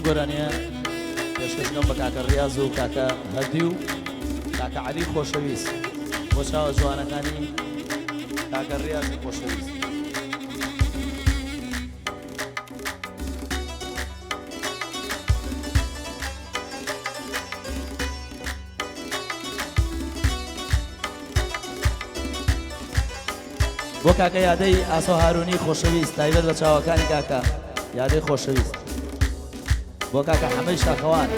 گۆرانیە پێشکەشەکەم بە کاکە ڕیاز و کاکە هەردی و کاکە عەلی خۆشەویست بۆ چاوە جوانەکانی کاکە ڕیازی خۆشەویست. بۆ کاکە یادەی ئاسۆ هارونی خۆشەویست تایبەت بە چاوەکانی کاکە یادەی خۆشەویست. بۆ کاکە حەمەی شاخەوان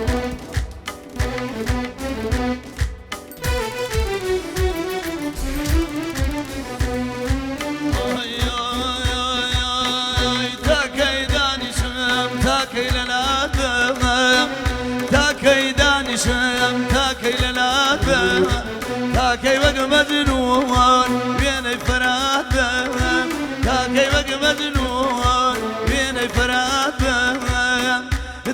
تاكي وق مجنون بين فرات تاكي وق مجنون بين فرات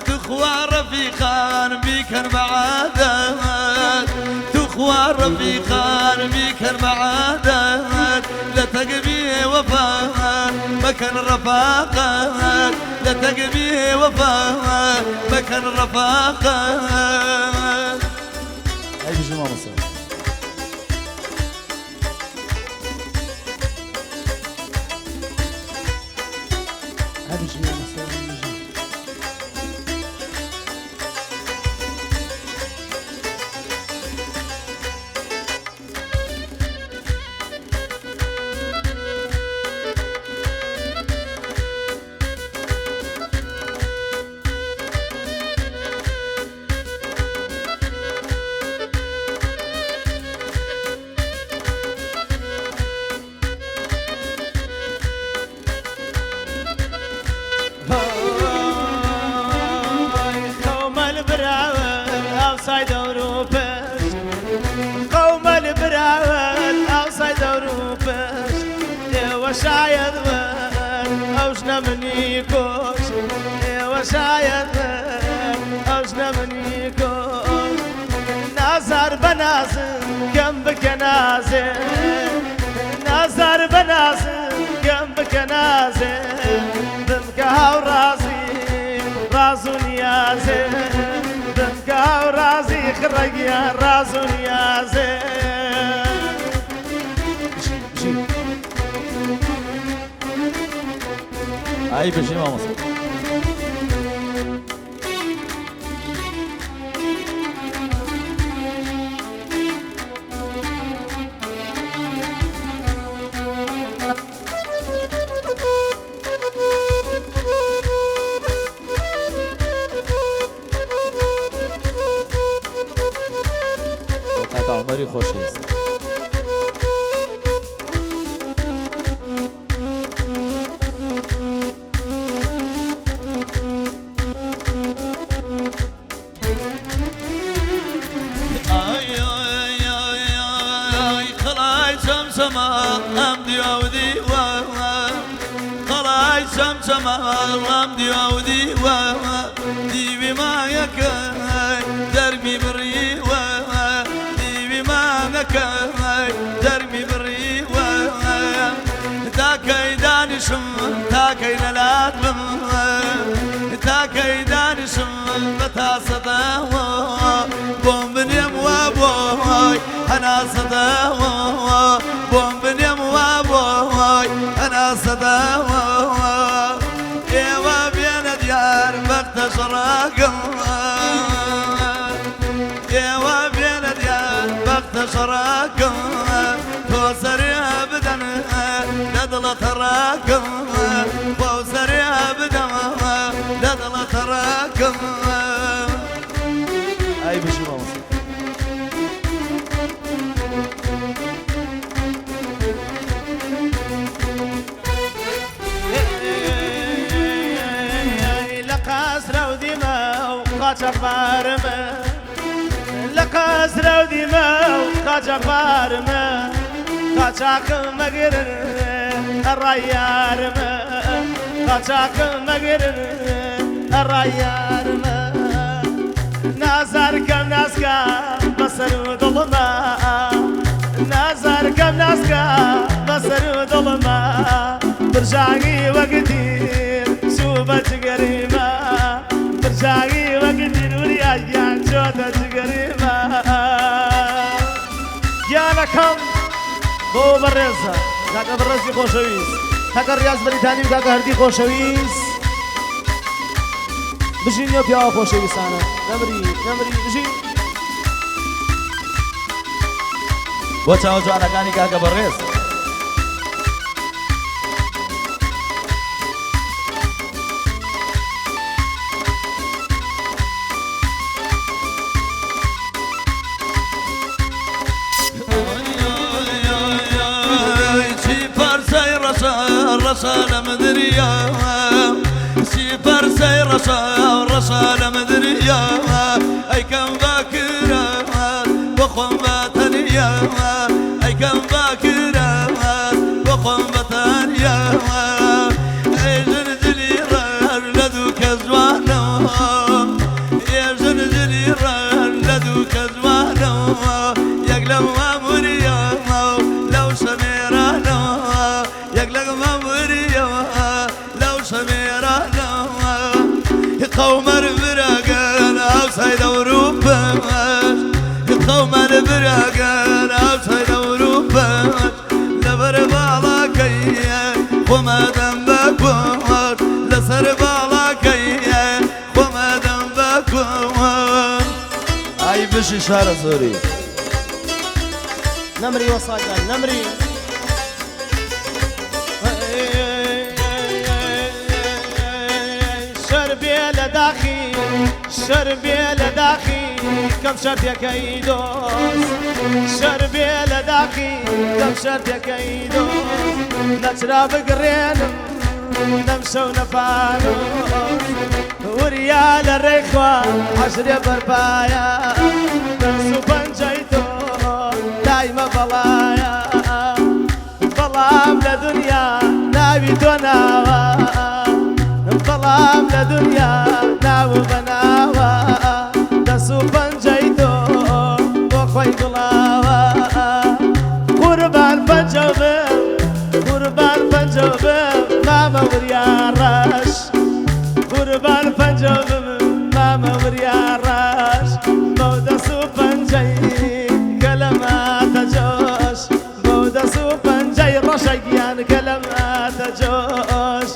تخوى رفيقان بيك المعادات تخوى رفيقان بيك المعادات لا تقبي وفاء مكان الرفاقات لا تقبي وفاء مكان الرفاقات. هاي بجمع مصر هذا شيء مصر شايد اوشنا مني كوش وشايد اوشنا مني كوش نازر بنازر جنبك نازر نازر بنازر جنبك نازر دمكها وراسي راسو نيازر دمكها وراسي خرج يا راسو نيازر. هاي بجمع مصر وكاكا عمري خوشيست. رمدي وودي ديبي ما يكاي دربي بري ديبي ما يكاي دربي بري تاكي دانشم تاكي نلاتم تاكي دانشم بتاسطه بوم بنيم وابوي انا صداه بوم بنيم وابوي انا صداه شراقم يا وابين ديال بغت شراقم توسر يا بدن لدل تراقم توسر يا بدن لدل تراقم. هاي بجمع مصر فارما لقاسرة ودماء قاجا فارما قاجاك مقرر الريار ما قاجاك مقرر الريار ما نازار كم ناسكا بصر وظلما نازار كم ناسكا بصر وظلما برجعي وقتي سوبة قريبة برجعي چۆتە جگەریمە گیانەکەم بۆ بەڕێزە کاکە بەڕێزی خۆشەویست کاکە ڕیاز بەریتانی و کاکە هەردی خۆشەویست بژینیۆ پیاوە خۆشەویستانە نەمری بژین بۆ چاوە جوانەکانی کاکە بەڕێز رسالة مدرية سيفر سي رسالة مدرية أي كم باكرة بخم باتنية أي كم باكرة بخم باتنية أي زنزلي لدو كزوانو يا زنزلي لدو كزوانو يقلب أمريا لو سميرانو يقلق موريا لو سميرانا قوم البراقان اوسايد اوروبا قوم البراقان اوسايد اوروبا لبر بالاكي وما ذنبك لسر بالاكي وما ذنبك ئای بشی شارە زۆری نەمری وەساگان نەمری شربي لداخي كم شرط يا كيدوس شربي لداخي كم شرط يا كيدوس نشرب قرين نمشو نفانو وريال الرخوة عشر بربايا نرسو بنجيتو دايما بلايا ظلام لدنيا ناوي دوناوا ظلام لدنيا ناو بناوا دسو بنجيتو بخوي دلاوا قربان بنجوبم ماما وريا راش قربان بنجوبم ماما وريا راش بودسو بنجي كلمات جوش بودسو بنجي رشيان كلمات جوش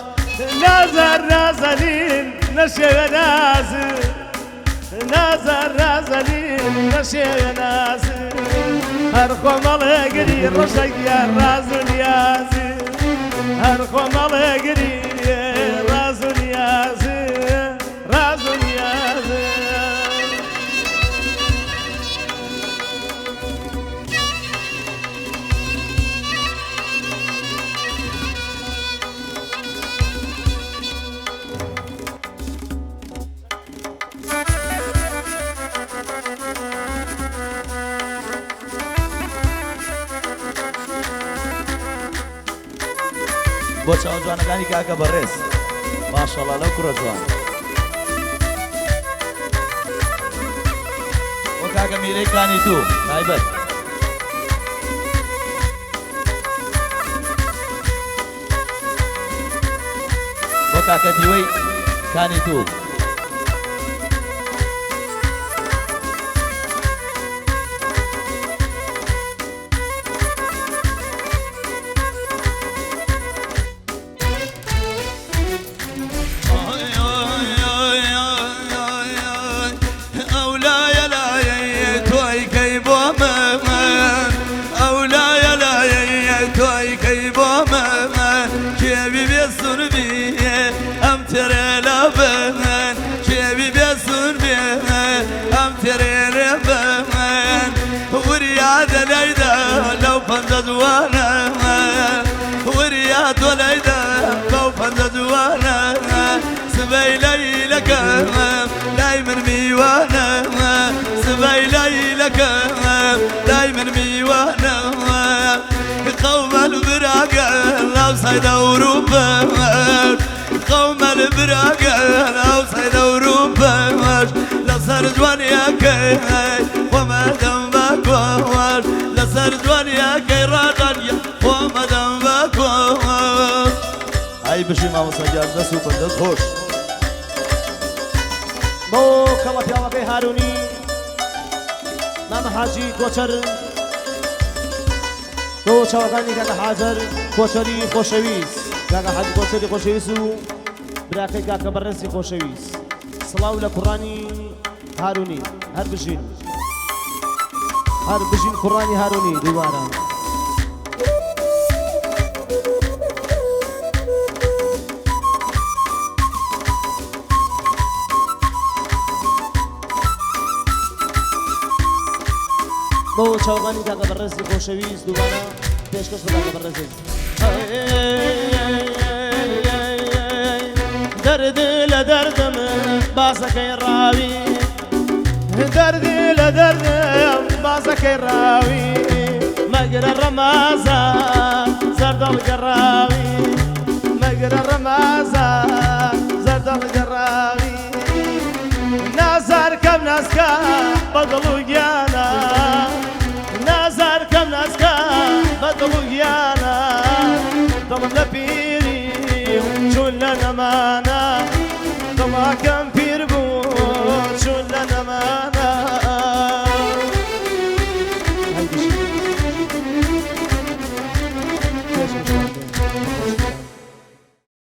نازر نازلين نشيغ نازل نازر نازلين نشيغ نازل هرخو مالقري رشيق يا رازل يازل هرخو مالقري رازل يازل رازل يازل بۆ چاوە جوانەکانی کاکە بەڕێز ماشەڵڵا لەو کوڕە جوان بۆ کاکە میرەی کانی تو تایبەت بۆ کاکە دیوەی کانی تو زوانا وريات وليدا خوفا زوانا سبيلي لك دايما ميوانا سبيلي لك دايما ميوانا قوم البراقة اوسايد اوروبا قوم البراقة اوسايد اوروبا لصار جوان يا كي وما ذنبك لصار جوان يا كي راجل وما ذنبك ئای بشی مامۆستاگیان دەست و بەندەت خۆش بۆ کەڵە پیاوەکەی هارونی ئەمە حاجی کۆچەر تۆ چاوەکانی کاکە حاجەر کۆچەری خۆشەویست کاکە حاجی کۆچەری خۆشەویست و براکەی کاکە بەڕێزی خۆشەویست سڵاو لە کوڕانی هارونی هەر بژین کوڕانی هارونی دووبارە بۆ چاوەکانی کاکە بەڕێزی خۆشەویست دووبارە پێشکەش بە کاکە بەڕێزی دەردی لە دەردم باسەکەی ڕاوی دەردی لە دەردم باسەکەی ڕاوی مەگرە ڕەمازە زەردەڵ گەڕاوی مەگرە ڕەمازە زەردەڵ گەڕاوی نازار کەم ناسکە بەدڵ و گیانە نازار کەم ناسکە بەدڵ و گیانە